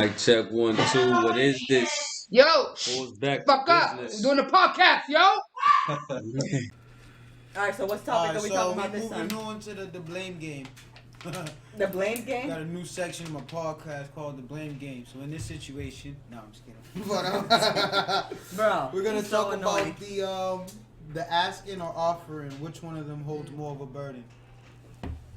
Mic check 1, 2. What is this? Yo, Who's back fuck to up. business? We're doing a podcast, yo. Alright, so what topic are we talking about this time? Moving on to the blame game. The blame game? Got a new section of my podcast called the blame game. So in this situation, no, I'm just kidding. Bro, We're gonna so talk annoying. about the asking or offering. Which one of them holds more of a burden?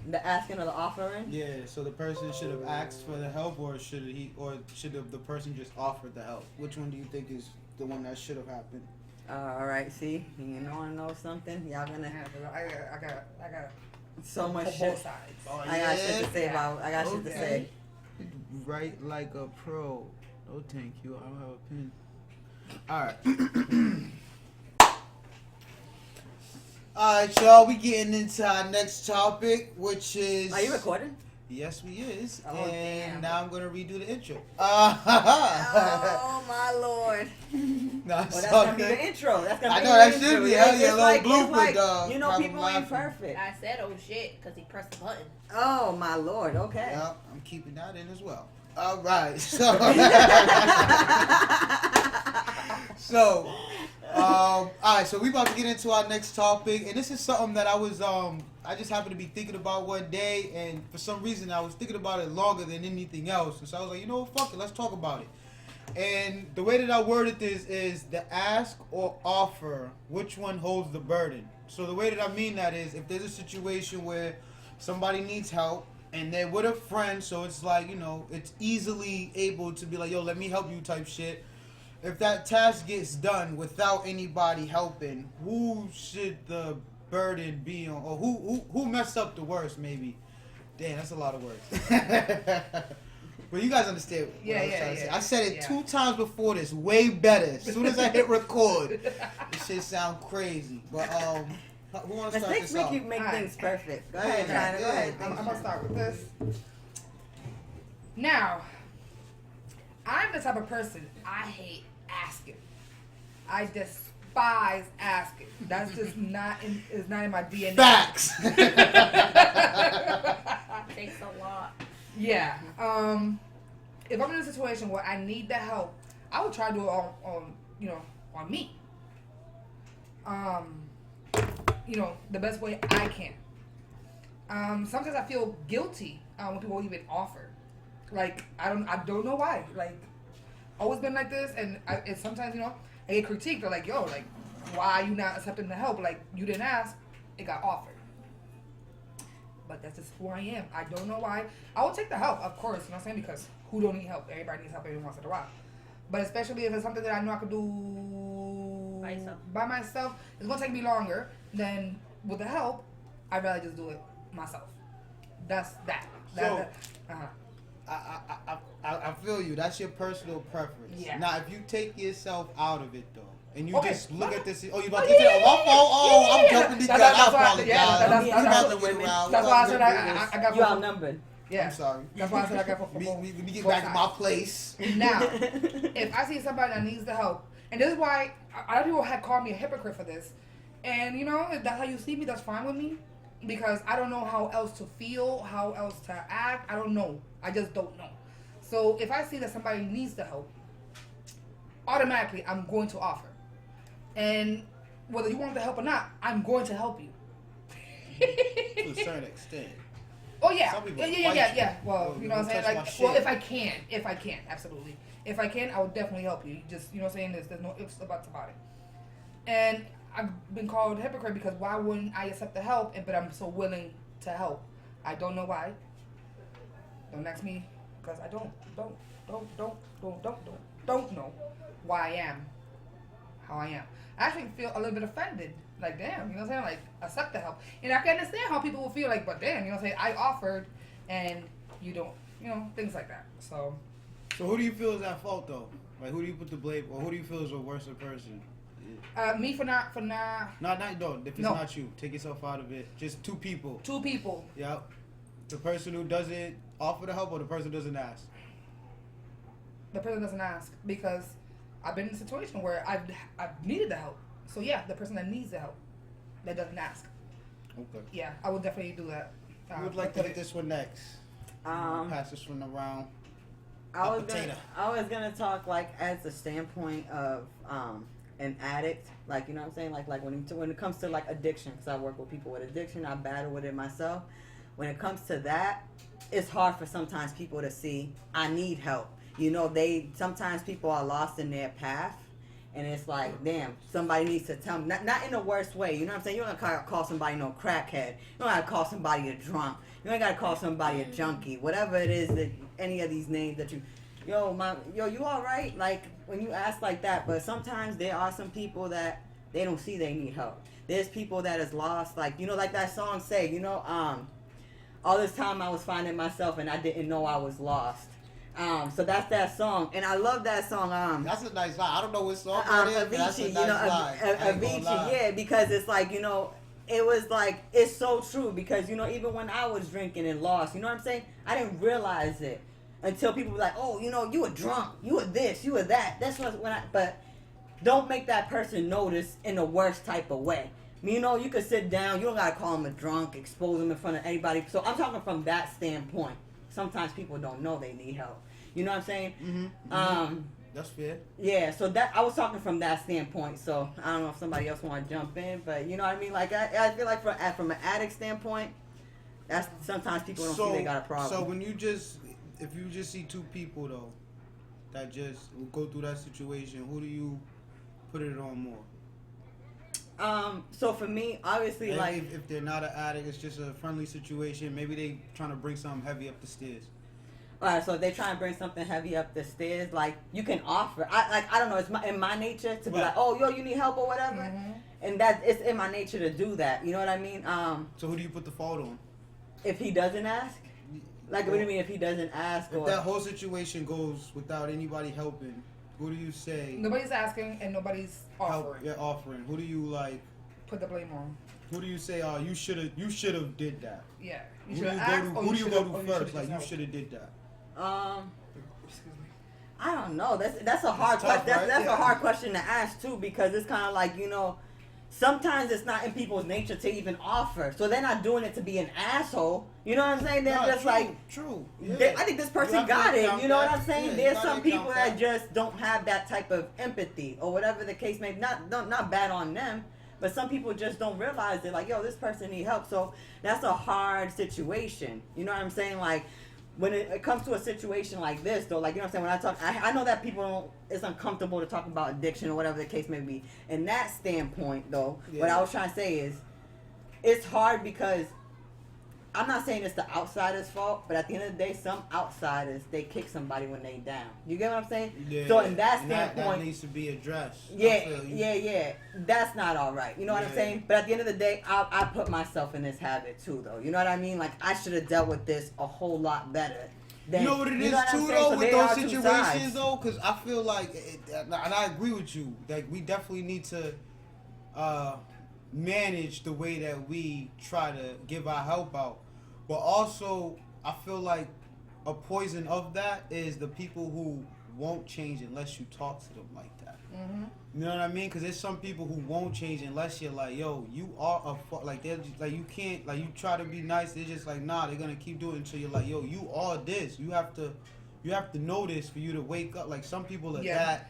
The asking or the offering? Yeah. So the person should have asked for the help, or should the person just offered the help? Which one do you think is the one that should have happened? Alright, see? You know something? Y'all gonna have I got so much both shit. sides. Oh, I got shit to say about I got shit to say. Write like a pro. No, thank you. I don't have a pen. Alright. Alright, y'all. We getting into our next topic, which is... Are you recording? Yes, we is. Oh, and damn. now I'm going to redo the intro. Oh my lord. Nah, Well, that's gonna be the intro. That's gonna I be know, the that intro. should be. Yeah, Hell yeah, it's little blooper, it's dog. You know, Have people them ain't laughing. perfect. I said, oh shit, because he pressed the button. Oh my lord, okay. Yeah, I'm keeping that in as well. Alright, so... alright, so we about to get into our next topic, and this is something that I just happened to be thinking about one day, and for some reason I was thinking about it longer than anything else, and so I was like, you know what, fuck it, let's talk about it. And the way that I worded this is the ask or offer, which one holds the burden? So the way that I mean that is, if there's a situation where somebody needs help, and they're with a friend, so it's like, you know, it's easily able to be like, yo, let me help you type shit. If that task gets done without anybody helping, who should the burden be on? Or who messed up the worst, maybe? Damn, that's a lot of words. But you guys understand what I was trying to say. I said it 2 times before this, way better. As soon as I hit record, this shit sound crazy. But who wants to start Mistakes this off? make Alright. things perfect. Go Yeah, ahead, China. Go yeah. ahead. I'm gonna start with this. Now, I'm the type of person I hate asking. I despise asking. That's just not in my DNA. Facts. Thanks a lot. Yeah. If I'm in a situation where I need the help, I would try to do it on me. The best way I can. Sometimes I feel guilty when people even offer. Like I don't know why. Like always been like this, and it's sometimes I get critiqued. They're like, yo, like why are you not accepting the help? Like you didn't ask, it got offered. But that's just who I am. I don't know why. I will take the help, of course. You know what I'm saying? Because who don't need help? Everybody needs help every once in a while. But especially if it's something that I know I could do by myself, it's gonna take me longer than with the help. I'd rather just do it myself. That's that. I feel you. That's your personal preference. Yeah. Now, if you take yourself out of it, though, and you Okay. just look at this, oh, you about to get it? I'm jumping the gun. I apologize. That's why I said I got. You outnumbered. Yeah. I'm sorry. That's why I said I got. Let me get both back in sides. my place. Now, if I see somebody that needs the help, and this is why a lot of people have called me a hypocrite for this, and if that's how you see me, that's fine with me, because I don't know how else to feel, how else to act. I don't know. I just don't know. So if I see that somebody needs the help, automatically I'm going to offer, and whether you want the help or not, I'm going to help you. To a certain extent. Oh yeah, Some people yeah. fight Well, you. you know what I'm saying. Don't touch Like, my well, shit. if I can, absolutely. If I can, I will definitely help you. Just what I'm saying. There's no ifs or buts about it. And I've been called a hypocrite because why wouldn't I accept the help? But I'm so willing to help. I don't know why. Don't ask me because I don't know why I am how I am. I actually feel a little bit offended. Like, damn, you know what I'm saying? Like, accept the help. And I can understand how people will feel like, but damn, you know what I'm saying? I offered and you don't. Things like that. So who do you feel is at fault, though? Like, who do you put the blame, or who do you feel is a worse person? me for not. Not no. If it's No. not you, take yourself out of it. Just 2 people. 2 people. Yep. The person who doesn't offer the help, or the person who doesn't ask. The person doesn't ask because I've been in a situation where I've needed the help. So yeah, the person that needs the help that doesn't ask. Okay. Yeah, I would definitely do that. Who would like to hit this one next? Pass this one around. I a was potato. gonna talk like as the standpoint of an addict, like you know what I'm saying, like when it comes to like addiction, because I work with people with addiction, I battle with it myself. When it comes to that, it's hard for sometimes people to see I need help. You know, sometimes people are lost in their path. And it's like, damn, somebody needs to tell me. Not in the worst way, you know what I'm saying? You don't gotta call somebody no crackhead. You don't gotta call somebody a drunk. You don't gotta call somebody a junkie. Whatever it is that any of these names that you, you all right? Like when you ask like that. But sometimes there are some people that they don't see they need help. There's people that is lost, like like that song say, all this time I was finding myself and I didn't know I was lost. So that's that song, and I love that song. That's a nice line. I don't know what song that is, but that's a Avicii, nice line. Avicii, yeah, because it's like it was like it's so true because even when I was drinking and lost, you know what I'm saying? I didn't realize it until people were like, oh, you were drunk, you were this, you were that. That's but don't make that person notice in the worst type of way. You could sit down, you don't gotta call them a drunk, expose them in front of anybody. So I'm talking from that standpoint. Sometimes people don't know they need help. You know what I'm saying? Mm-hmm. That's fair. Yeah, so that I was talking from that standpoint. So I don't know if somebody else want to jump in, but you know what I mean? Like I feel like from an addict standpoint, that's sometimes people don't see they got a problem. So if you just see two people though, that just will go through that situation, who do you put it on more? So for me, obviously, Maybe like if they're not an addict, it's just a friendly situation. Maybe they trying to bring something heavy up the stairs. all right, so if they try and bring something heavy up the stairs, like you can offer. I don't know. It's in my nature to be Right. like, oh, you need help or whatever, and that it's in my nature to do that. You know what I mean? So who do you put the fault on? If he doesn't ask, like what do you mean if he doesn't ask? If Or that whole situation goes without anybody helping, who do you say? Nobody's asking and nobody's offering. You're offering. Who do you like? Put the blame on. Who do you say? Oh, you should have did that. Yeah. Who do you go to first? Like you should have did that. Excuse me. I don't know. That's a hard tough, question. right? That's Yeah. a hard question to ask too, because it's kind of like sometimes it's not in people's nature to even offer, so they're not doing it to be an asshole. You know what I'm saying? They're No, just true, like, true. Yeah. I think this You person have to got it. count You know that. what I'm saying? Yeah, you There's gotta some people count that that. just don't have that type of empathy or whatever the case may be. Not bad on them, but some people just don't realize it. Like, yo, this person need help. So that's a hard situation. You know what I'm saying? Like, when it comes to a situation like this, though, like, you know what I'm saying? When I talk, I know that it's uncomfortable to talk about addiction or whatever the case may be. In that standpoint, though, what I was trying to say is, it's hard because I'm not saying it's the outsider's fault, but at the end of the day, some outsiders, they kick somebody when they down. You get what I'm saying? Yeah, so in that and standpoint, that needs to be addressed. yeah, that's not all right. You know what I'm Yeah. saying? But at the end of the day, I put myself in this habit too, though. You know what I mean? Like, I should have dealt with this a whole lot better. You know what it is I'm too, saying? though, So with there those are two situations, sides. though, because I feel like, and I agree with you, like we definitely need to manage the way that we try to give our help out, but also I feel like a poison of that is the people who won't change unless you talk to them like that. Mm-hmm. You know what I mean? Because there's some people who won't change unless you're like, yo, you are like they're just, like you can't, like you try to be nice, they're just like, nah, they're gonna keep doing it until you're like, yo, you are this. You have to know this for you to wake up. Like some people are that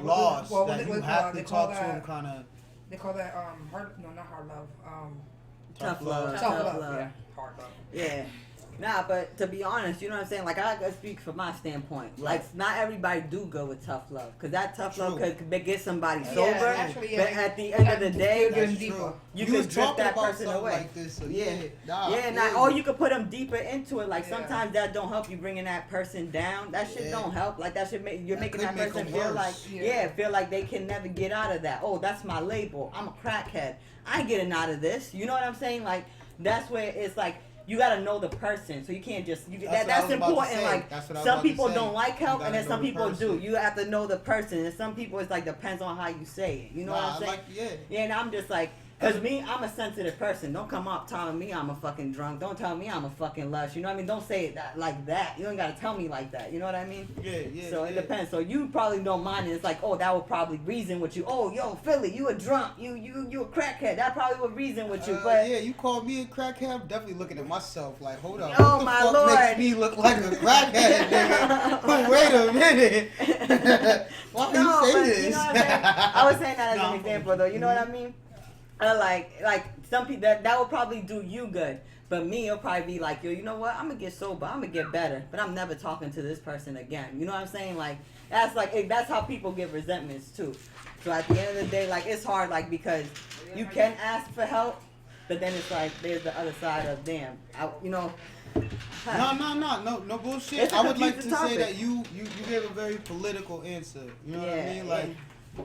lost that you have to talk to them kind of. They call that not hard love. Tough love. Tough love. Yeah, hard love. Yeah. Nah, but to be honest, you know what I'm saying? Like, I gotta speak from my standpoint. Right. Like, not everybody do go with tough love. Because that tough love True. could get somebody Yeah, sober. actually, But yeah. at the end of the day, That's That's deeper. true. You You could was drift talking that about person something away. like this, so Yeah. nah, Yeah, I not, feel or you could put them deeper into it. Like, Yeah. sometimes that don't help you bringing that person down. That shit Yeah. don't help. Like, that should make, you're That making could that make person 'em feel worse. like, Yeah. feel like they can never get out of that. Oh, that's my label. I'm a crackhead. I ain't getting out of this. You know what I'm saying? Like, that's where it's like, you gotta know the person, so you can't just That's what I that's was about to important. say. Like, That's what I was some about to people say. don't like You help, gotta and then know some the people do. person. You have to know the person, and some people it's like depends on how you say it. You know what I'm saying? yeah. Yeah, and I'm just like, Cause me, I'm a sensitive person. Don't come up telling me I'm a fucking drunk. Don't tell me I'm a fucking lush. You know what I mean? Don't say it like that. You don't gotta tell me like that. You know what I mean? Yeah. So it depends. So you probably don't mind it. It's like, oh, that would probably reason with you. Oh, yo, Philly, you a drunk. You a crackhead. That probably would reason with you. But yeah, you called me a crackhead. I'm definitely looking at myself like, hold up. Oh, what the my fuck Lord. makes me look like a crackhead, nigga? Wait a minute. Why do you say but this? you know what I'm saying? I was saying that as No, an example, though. You know what I mean? Like some people that would probably do you good, but me it'll probably be like, yo, you know what? I'm gonna get sober, I'm gonna get better, but I'm never talking to this person again. You know what I'm saying? Like that's how people get resentments too. So at the end of the day, like it's hard, like because you can ask for help, but then it's like there's the other side of damn, No bullshit. It's a I would like to confusing say topic. that you gave a very political answer. You know what I Yeah, mean? Like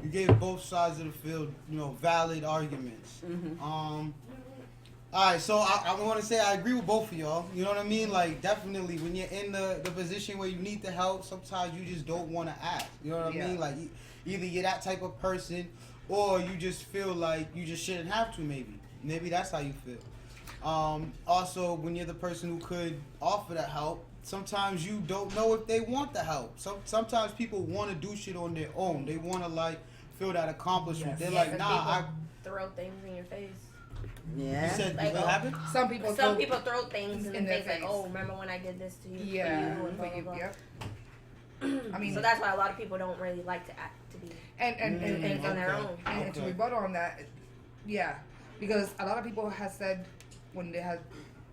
you gave both sides of the field, valid arguments. Mm-hmm. All right, so I want to say I agree with both of y'all. You know what I mean? Like definitely when you're in the position where you need the help, sometimes you just don't want to ask. You know what I mean? Like either you're that type of person, or you just feel like you just shouldn't have to. Maybe that's how you feel. Also, when you're the person who could offer that help, sometimes you don't know if they want the help. Sometimes people want to do shit on their own. They want to like feel that accomplishment. They're like, nah, throw things in your face. Yeah. You said Like, what happened? Some people Some people throw things in in their their face, like, face. oh, remember when I did this to you? Yeah. For you and blah, blah, blah. Yep. I mean, So that's why a lot of people don't really like to act to be and things on their okay. own. And to rebut on that, yeah, because a lot of people have said when they have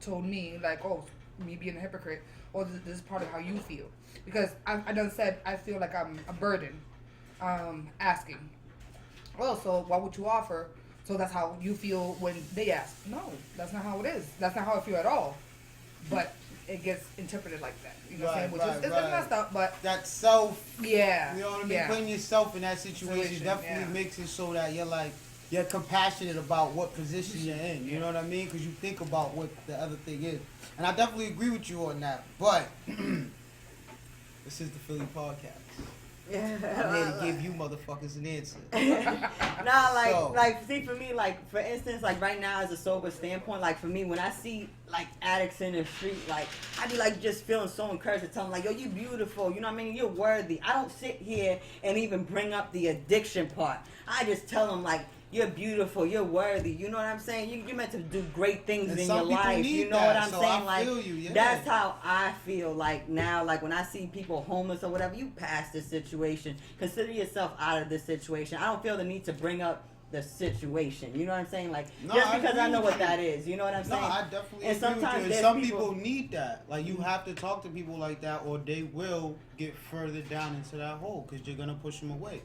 told me like, oh, me being a hypocrite, or this is part of how you feel, because I done said I feel like I'm a burden, asking. Well, so what would you offer? So that's how you feel when they ask. No, that's not how it is. That's not how I feel at all. But it gets interpreted like that. You know what I'm saying? Which is it's messed up, but That self, yeah, you know what I mean? yeah. Putting yourself in that situation Situation, definitely yeah. makes it so that you're compassionate about what position you're in. You know what I mean? Because you think about what the other thing is. And I definitely agree with you on that. But this is the Philly podcast. I'm here to give you motherfuckers an answer. See, for me, like, for instance, like, right now, as a sober standpoint, like, for me, when I see, like, addicts in the street, like, I be, like, just feeling so encouraged to tell them, like, yo, you beautiful, you know what I mean? You're worthy. I don't sit here and even bring up the addiction part. I just tell them, like, you're beautiful, you're worthy, you know what I'm saying? You're meant to do great things And in some your people life, need you know that, what I'm so saying? I Like, feel you, yeah. that's how I feel, like, now, like, when I see people homeless or whatever, you pass this situation, consider yourself out of this situation. I don't feel the need to bring up the situation, you know what I'm saying? Like, No, just I because agree I know with what you. that is, you know what I'm No, saying? I definitely And agree sometimes with you. And there's some people- people need that. Like, you have to talk to people like that, or they will get further down into that hole because you're gonna push them away.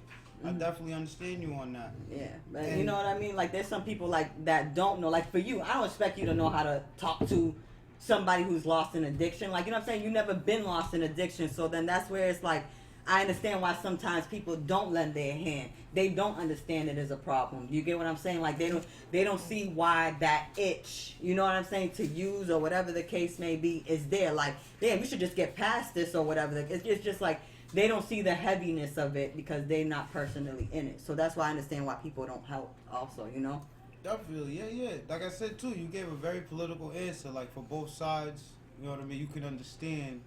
I definitely understand you on that. Yeah, but And- you know what I mean? Like, there's some people, like, that don't know. Like, for you, I don't expect you to know how to talk to somebody who's lost in addiction. Like, you know what I'm saying? You've never been lost in addiction. So then that's where it's like, I understand why sometimes people don't lend their hand. They don't understand it as a problem. You get what I'm saying? Like, they don't see why that itch, you know what I'm saying, to use or whatever the case may be is there. Like, damn, you should just get past this or whatever. It's just like, they don't see the heaviness of it because they're not personally in it. So that's why I understand why people don't help also, you know? Definitely, yeah. Like I said too, you gave a very political answer. Like for both sides, you know what I mean. You can understand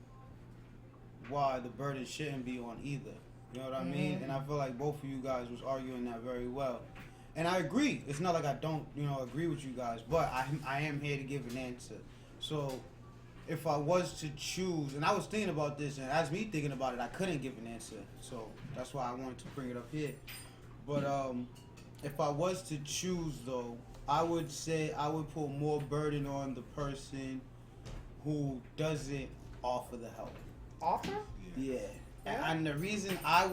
why the burden shouldn't be on either. You know what I mean? And I feel like both of you guys was arguing that very well. And I agree. It's not like I don't, agree with you guys, but I am here to give an answer. So if I was to choose, and I was thinking about this, and as me thinking about it, I couldn't give an answer. So that's why I wanted to bring it up here. But if I was to choose, though, I would say I would put more burden on the person who doesn't offer the help. Offer? Yeah. And the reason I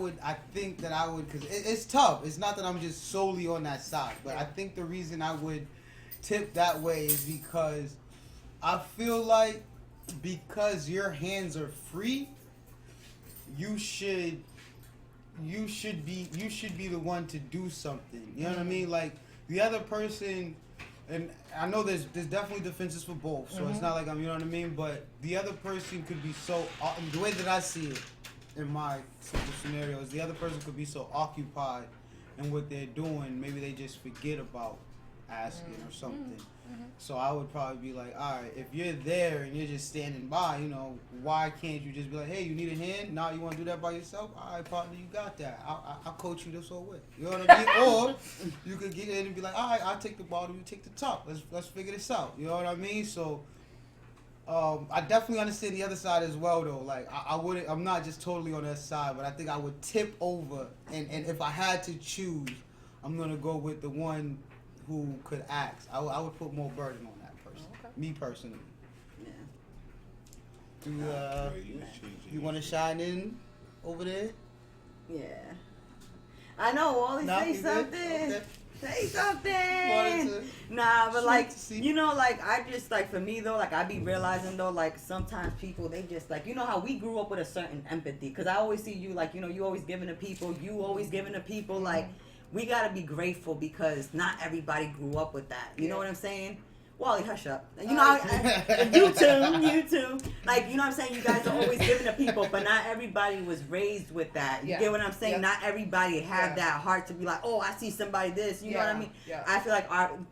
think that I would, because it's tough. It's not that I'm just solely on that side, but I think the reason I would tip that way is because I feel like because your hands are free, you should be the one to do something. You know what I mean? Like the other person, and I know there's definitely defenses for both, so it's not like I'm, you know what I mean? But the other person could be so, the way that I see it in my simple scenario is the other person could be so occupied in what they're doing, maybe they just forget about asking or something. So I would probably be like, all right, if you're there and you're just standing by, you know, why can't you just be like, hey, you need a hand? Now you want to do that by yourself? All right, partner, you got that. I'll coach you this whole way. You know what I mean? Or you could get in and be like, all right, I'll take the bottom, you take the top. Let's figure this out. You know what I mean? So I definitely understand the other side as well, though. Like I'm not just totally on that side, but I think I would tip over, and if I had to choose, I'm gonna go with the one who could ask. I would put more burden on that person. Okay. Me personally. Yeah. You want to shine in over there? Yeah. I know, Wally, Nah, say you good? something. Okay. Say something. Wanted Nah, but like, to see. you know, like, I just, like, for me, though, like, I be realizing, though, like, sometimes people, they just, like, you know how we grew up with a certain empathy. Because I always see you, like, you know, you always giving to people, like, we got to be grateful because not everybody grew up with that. You know what I'm saying? Wally, hush up. You know, you too. Like, you know what I'm saying? You guys are always giving to people, but not everybody was raised with that. You get what I'm saying? Not everybody had that heart to be like, oh, I see somebody this. You know what I mean? I feel like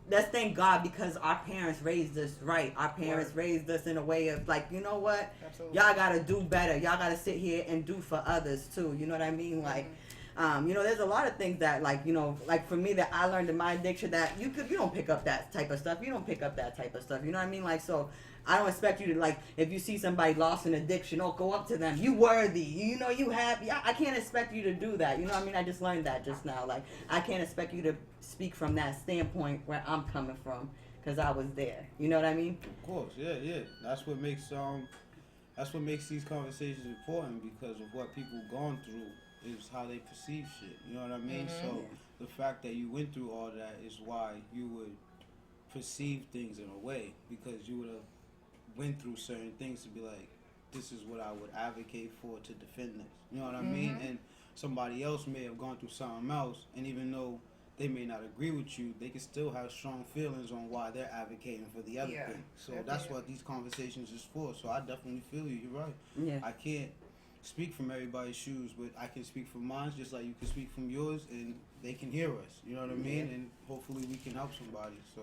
let's thank God because our parents raised us right. Our parents raised us in a way of like, you know what? Absolutely. Y'all got to do better. Y'all got to sit here and do for others too. You know what I mean? Like, you know, there's a lot of things that, like, you know, like for me that I learned in my addiction that you don't pick up that type of stuff. You don't pick up that type of stuff. You know what I mean? Like, so I don't expect you to, like, if you see somebody lost in addiction, go up to them. You worthy. You know, you happy. I can't expect you to do that. You know what I mean? I just learned that just now. Like, I can't expect you to speak from that standpoint where I'm coming from because I was there. You know what I mean? Of course, yeah. That's what makes these conversations important because of what people gone through. Is how they perceive shit. You know what I mean? So the fact that you went through all that is why you would perceive things in a way because you would have went through certain things to be like, this is what I would advocate for to defend this. You know what I mean? And somebody else may have gone through something else, and even though they may not agree with you, they can still have strong feelings on why they're advocating for the other thing. So that's what these conversations is for. So I definitely feel you. You're right. Yeah. I can't speak from everybody's shoes, but I can speak from mine just like you can speak from yours, and they can hear us. You know what I mean? And hopefully we can help somebody. So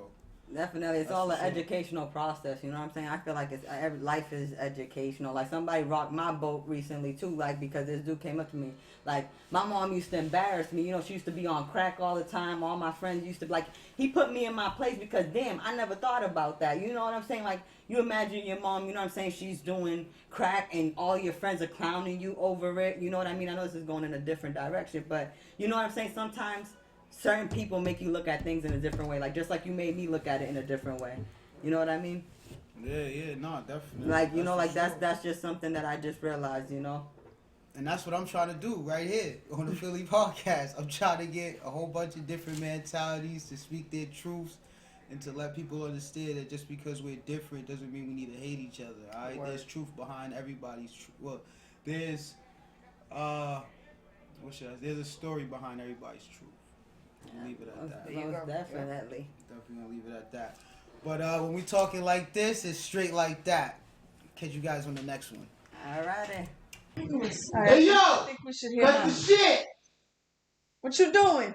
definitely, it's all an educational process. You know what I'm saying? I feel like life is educational. Like somebody rocked my boat recently too, like because this dude came up to me. Like my mom used to embarrass me. You know, she used to be on crack all the time. All my friends used to like. He put me in my place because damn, I never thought about that. You know what I'm saying? Like you imagine your mom. You know what I'm saying? She's doing crack and all your friends are clowning you over it. You know what I mean? I know this is going in a different direction, but you know what I'm saying? Sometimes certain people make you look at things in a different way. Like just like you made me look at it in a different way. You know what I mean? Yeah, no, definitely. Like, you know, like that's just something that I just realized, you know? And that's what I'm trying to do right here on the Philly podcast. I'm trying to get a whole bunch of different mentalities to speak their truths and to let people understand that just because we're different doesn't mean we need to hate each other. All right, there's truth behind everybody's truth. Well, there's there's a story behind everybody's truth. We'll leave it at that. There you go. Definitely. Definitely gonna leave it at that. But when we talking like this, it's straight like that. Catch you guys on the next one. Alrighty. Hey yo! I think we should hear cut the shit! What you doing?